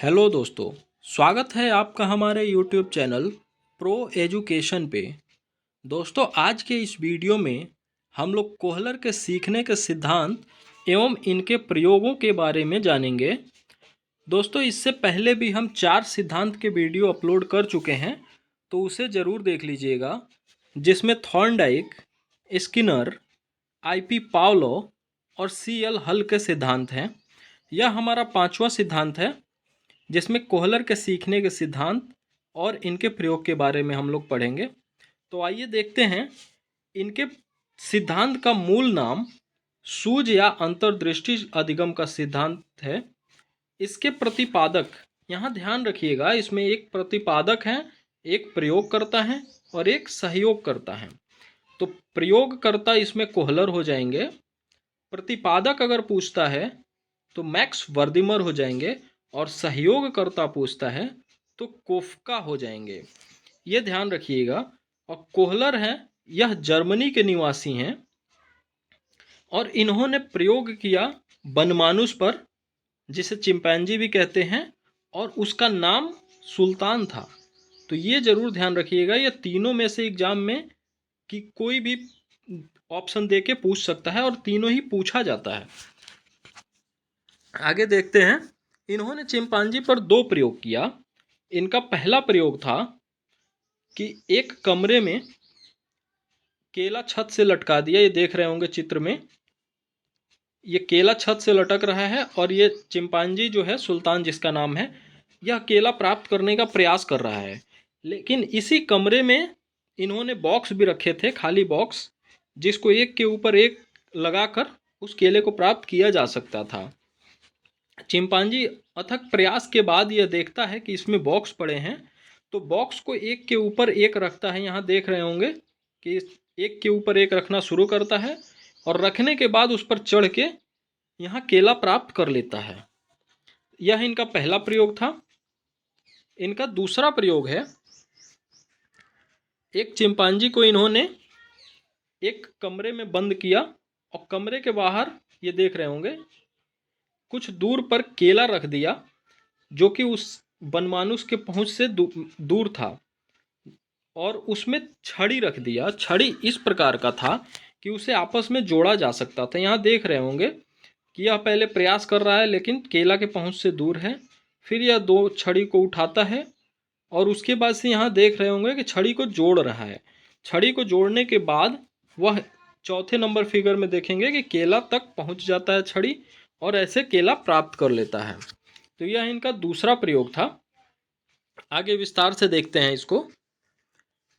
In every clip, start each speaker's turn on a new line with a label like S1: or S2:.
S1: Hello दोस्तों, स्वागत है आपका हमारे यूट्यूब चैनल प्रो एजुकेशन पे। दोस्तों, आज के इस वीडियो में हम लोग कोहलर के सीखने के सिद्धांत एवं इनके प्रयोगों के बारे में जानेंगे। दोस्तों, इससे पहले भी हम 4 सिद्धांत के वीडियो अपलोड कर चुके हैं, तो उसे ज़रूर देख लीजिएगा, जिसमें थॉर्नडाइक, स्किनर, आईपी पावलो और सीएल हल के सिद्धांत हैं। यह हमारा 5वां सिद्धांत है, जिसमें कोहलर के सीखने के सिद्धांत और इनके प्रयोग के बारे में हम लोग पढ़ेंगे। तो आइए देखते हैं। इनके सिद्धांत का मूल नाम सूझ या अंतर्दृष्टि अधिगम का सिद्धांत है। इसके प्रतिपादक, यहाँ ध्यान रखिएगा, इसमें एक प्रतिपादक है, एक प्रयोगकर्ता है और एक सहयोगकर्ता है। तो प्रयोगकर्ता इसमें कोहलर हो जाएंगे, प्रतिपादक अगर पूछता है तो मैक्स वर्दिमर हो जाएंगे और सहयोगकर्ता पूछता है तो कोफ्का हो जाएंगे। ये ध्यान रखिएगा। और कोहलर हैं, यह जर्मनी के निवासी हैं और इन्होंने प्रयोग किया बनमानुस पर, जिसे चिंपैंजी भी कहते हैं, और उसका नाम सुल्तान था। तो ये जरूर ध्यान रखिएगा, ये तीनों में से एग्जाम में कि कोई भी ऑप्शन दे के पूछ सकता है और तीनों ही पूछा जाता है। आगे देखते हैं। इन्होंने चिंपांजी पर 2 प्रयोग किया। इनका पहला प्रयोग था कि एक कमरे में केला छत से लटका दिया। ये देख रहे होंगे चित्र में, ये केला छत से लटक रहा है और ये चिंपांजी जो है, सुल्तान जिसका नाम है, यह केला प्राप्त करने का प्रयास कर रहा है। लेकिन इसी कमरे में इन्होंने बॉक्स भी रखे थे, खाली बॉक्स, जिसको एक के ऊपर एक लगाकर उस केले को प्राप्त किया जा सकता था। चिंपांजी अथक प्रयास के बाद यह देखता है कि इसमें बॉक्स पड़े हैं, तो बॉक्स को एक के ऊपर एक रखता है। यहाँ देख रहे होंगे कि एक के ऊपर एक रखना शुरू करता है और रखने के बाद उस पर चढ़ के यहाँ केला प्राप्त कर लेता है। यह इनका पहला प्रयोग था। इनका दूसरा प्रयोग है, एक चिंपांजी को इन्होंने एक कमरे में बंद किया और कमरे के बाहर, ये देख रहे होंगे, कुछ दूर पर केला रख दिया जो कि उस बनमानुस के पहुंच से दूर था, और उसमें छड़ी रख दिया। छड़ी इस प्रकार का था कि उसे आपस में जोड़ा जा सकता था। यहाँ देख रहे होंगे कि यह पहले प्रयास कर रहा है लेकिन केला के पहुंच से दूर है। फिर यह 2 छड़ी को उठाता है और उसके बाद से यहाँ देख रहे होंगे कि छड़ी को जोड़ रहा है। छड़ी को जोड़ने के बाद वह चौथे नंबर फिगर में देखेंगे कि केला तक पहुंच जाता है छड़ी, और ऐसे केला प्राप्त कर लेता है। तो यह इनका दूसरा प्रयोग था। आगे विस्तार से देखते हैं इसको।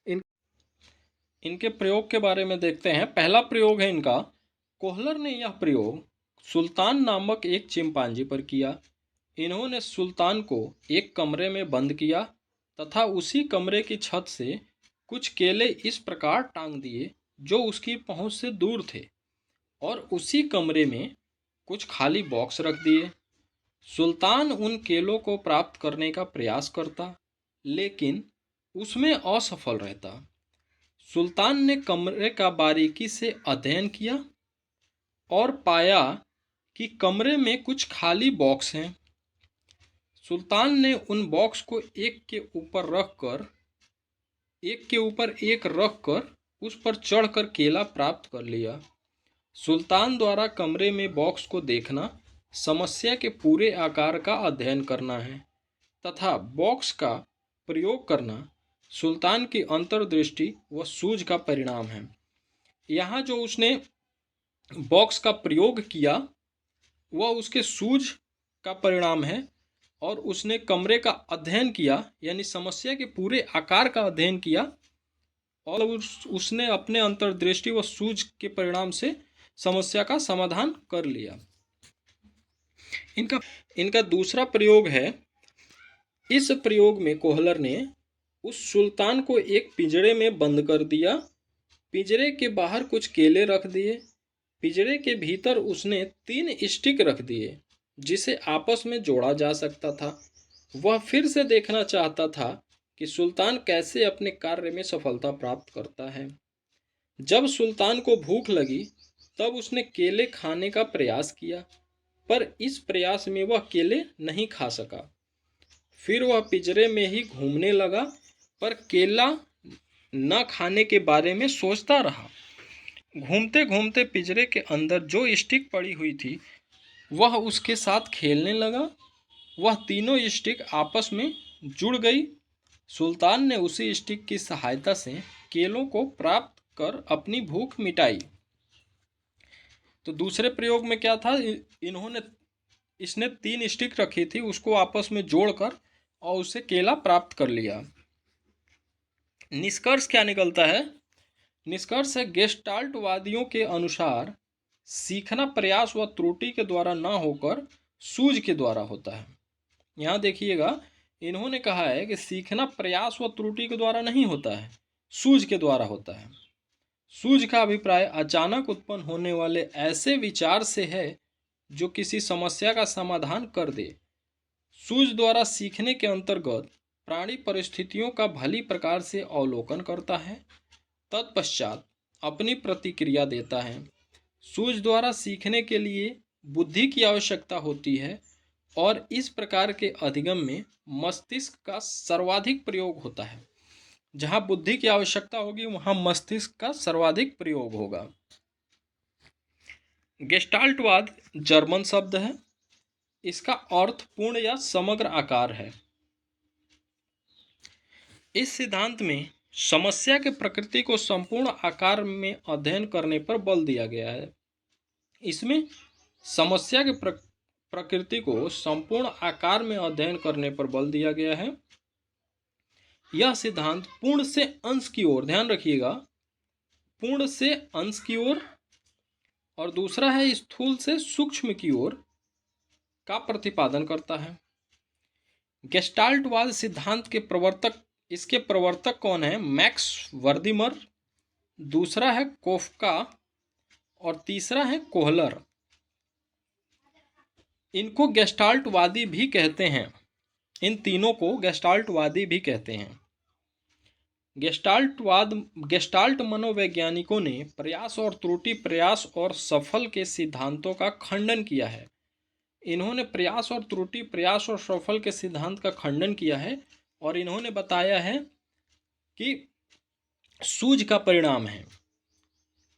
S1: इनके प्रयोग के बारे में देखते हैं। पहला प्रयोग है इनका, कोहलर ने यह प्रयोग सुल्तान नामक एक चिंपांजी पर किया। इन्होंने सुल्तान को एक कमरे में बंद किया तथा उसी कमरे की छत से कुछ केले इस प्रकार टांग दिए जो उसकी पहुंच से दूर थे, और उसी कमरे में कुछ खाली बॉक्स रख दिए। सुल्तान उन केलों को प्राप्त करने का प्रयास करता, लेकिन उसमें असफल रहता। सुल्तान ने कमरे का बारीकी से अध्ययन किया और पाया कि कमरे में कुछ खाली बॉक्स हैं। सुल्तान ने उन बॉक्स को एक के ऊपर एक रखकर उस पर चढ़कर केला प्राप्त कर लिया। सुल्तान द्वारा कमरे में बॉक्स को देखना समस्या के पूरे आकार का अध्ययन करना है तथा बॉक्स का प्रयोग करना सुल्तान की अंतर्दृष्टि व सूझ का परिणाम है। यहाँ जो उसने बॉक्स का प्रयोग किया वह उसके सूझ का परिणाम है, और उसने कमरे का अध्ययन किया, यानी समस्या के पूरे आकार का अध्ययन किया, और उसने अपने अंतर्दृष्टि व सूझ के परिणाम से समस्या का समाधान कर लिया। इनका दूसरा प्रयोग है। इस प्रयोग में कोहलर ने उस सुल्तान को एक पिंजरे में बंद कर दिया। पिंजरे के बाहर कुछ केले रख दिए। पिंजरे के भीतर उसने 3 स्टिक रख दिए जिसे आपस में जोड़ा जा सकता था। वह फिर से देखना चाहता था कि सुल्तान कैसे अपने कार्य में सफलता प्राप्त करता है। जब सुल्तान को भूख लगी तब उसने केले खाने का प्रयास किया, पर इस प्रयास में वह केले नहीं खा सका। फिर वह पिंजरे में ही घूमने लगा, पर केला न खाने के बारे में सोचता रहा। घूमते घूमते पिंजरे के अंदर जो स्टिक पड़ी हुई थी वह उसके साथ खेलने लगा। वह तीनों स्टिक आपस में जुड़ गई। सुल्तान ने उसी स्टिक की सहायता से केलों को प्राप्त कर अपनी भूख मिटाई। तो दूसरे प्रयोग में क्या था, इसने 3 स्टिक रखी थी, उसको आपस में जोड़कर और उससे केला प्राप्त कर लिया। निष्कर्ष क्या निकलता है? निष्कर्ष है गेस्टाल्टवादियों के अनुसार सीखना प्रयास व त्रुटि के द्वारा न होकर सूझ के द्वारा होता है। यहाँ देखिएगा, इन्होंने कहा है कि सीखना प्रयास व त्रुटि के द्वारा नहीं होता है, सूझ के द्वारा होता है। सूझ का अभिप्राय अचानक उत्पन्न होने वाले ऐसे विचार से है जो किसी समस्या का समाधान कर दे। सूझ द्वारा सीखने के अंतर्गत प्राणी परिस्थितियों का भली प्रकार से अवलोकन करता है, तत्पश्चात अपनी प्रतिक्रिया देता है। सूझ द्वारा सीखने के लिए बुद्धि की आवश्यकता होती है और इस प्रकार के अधिगम में मस्तिष्क का सर्वाधिक प्रयोग होता है। जहाँ बुद्धि की आवश्यकता होगी वहाँ मस्तिष्क का सर्वाधिक प्रयोग होगा। गेस्टाल्टवाद जर्मन शब्द है। इसका अर्थ पूर्ण या समग्र आकार है। इस सिद्धांत में समस्या के प्रकृति को संपूर्ण आकार में अध्ययन करने पर बल दिया गया है। इसमें समस्या के प्रकृति को संपूर्ण आकार में अध्ययन करने पर बल दिया गया है। यह सिद्धांत पूर्ण से अंश की ओर, ध्यान रखिएगा, पूर्ण से अंश की ओर और दूसरा है स्थूल से सूक्ष्म की ओर का प्रतिपादन करता है। गेस्टाल्टवाद सिद्धांत के इसके प्रवर्तक कौन है? मैक्स वर्दिमर, दूसरा है कोफका और तीसरा है कोहलर। इनको गेस्टाल्टवादी भी कहते हैं। इन तीनों को गेस्टाल्टवादी भी कहते हैं। गेस्टाल्ट मनोवैज्ञानिकों ने प्रयास और त्रुटि, प्रयास और सफल के सिद्धांतों का खंडन किया है। इन्होंने प्रयास और त्रुटि, प्रयास और सफल के सिद्धांत का खंडन किया है और इन्होंने बताया है कि सूझ का परिणाम है।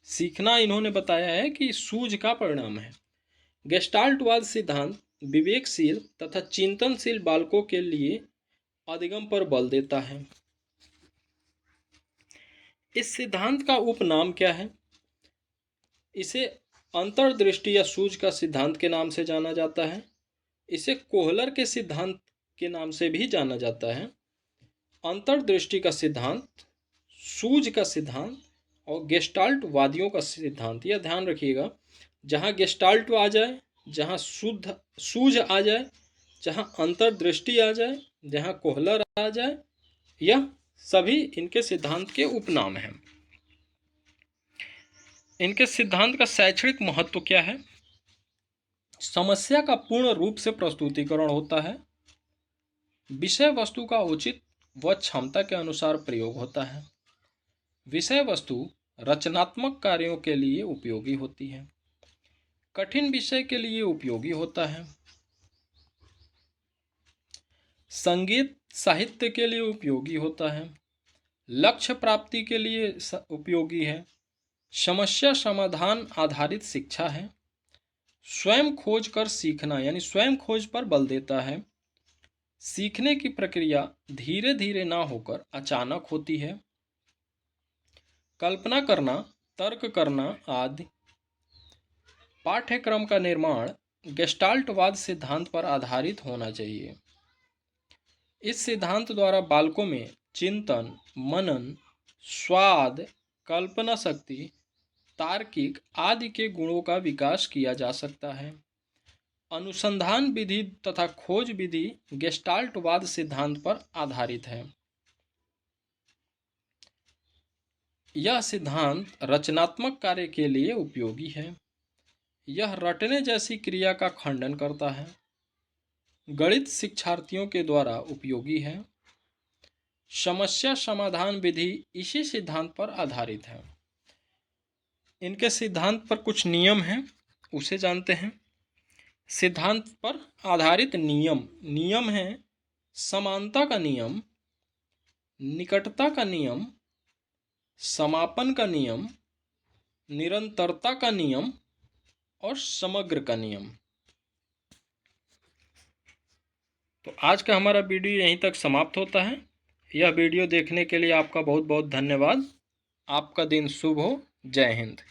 S1: सीखना इन्होंने बताया है कि सूझ का परिणाम है। गेस्टाल्टवाद सिद्धांत विवेकशील तथा चिंतनशील बालकों के लिए अधिगम पर बल देता है। इस सिद्धांत का उपनाम क्या है? इसे अंतर्दृष्टि या सूझ का सिद्धांत के नाम से जाना जाता है। इसे कोहलर के सिद्धांत के नाम से भी जाना जाता है। अंतर्दृष्टि का सिद्धांत, सूझ का सिद्धांत और गेस्टाल्टवादियों का सिद्धांत। यह ध्यान रखिएगा, जहाँ गेस्टाल्ट आ जाए, जहाँ सूझ आ जाए, जहाँ अंतर्दृष्टि आ जाए, जहाँ कोहलर आ जाए, यह सभी इनके सिद्धांत के उपनाम हैं। इनके सिद्धांत का शैक्षणिक महत्व क्या है? समस्या का पूर्ण रूप से प्रस्तुतिकरण होता है। विषय वस्तु का उचित व क्षमता के अनुसार प्रयोग होता है। विषय वस्तु रचनात्मक कार्यों के लिए उपयोगी होती है। कठिन विषय के लिए उपयोगी होता है। संगीत साहित्य के लिए उपयोगी होता है। लक्ष्य प्राप्ति के लिए उपयोगी है। समस्या समाधान आधारित शिक्षा है। स्वयं खोज कर सीखना यानी स्वयं खोज पर बल देता है। सीखने की प्रक्रिया धीरे धीरे ना होकर अचानक होती है। कल्पना करना, तर्क करना आदि। पाठ्यक्रम का निर्माण गेस्टाल्टवाद सिद्धांत पर आधारित होना चाहिए। इस सिद्धांत द्वारा बालकों में चिंतन, मनन, स्वाद, कल्पना शक्ति, तार्किक आदि के गुणों का विकास किया जा सकता है। अनुसंधान विधि तथा खोज विधि गेस्टाल्टवाद सिद्धांत पर आधारित है। यह सिद्धांत रचनात्मक कार्य के लिए उपयोगी है। यह रटने जैसी क्रिया का खंडन करता है। गणित शिक्षार्थियों के द्वारा उपयोगी है। समस्या समाधान विधि इसी सिद्धांत पर आधारित है। इनके सिद्धांत पर कुछ नियम हैं, उसे जानते हैं। सिद्धांत पर आधारित नियम हैं समानता का नियम, निकटता का नियम, समापन का नियम, निरंतरता का नियम और समग्र का नियम। तो आज का हमारा वीडियो यहीं तक समाप्त होता है। यह वीडियो देखने के लिए आपका बहुत बहुत धन्यवाद। आपका दिन शुभ हो। जय हिंद।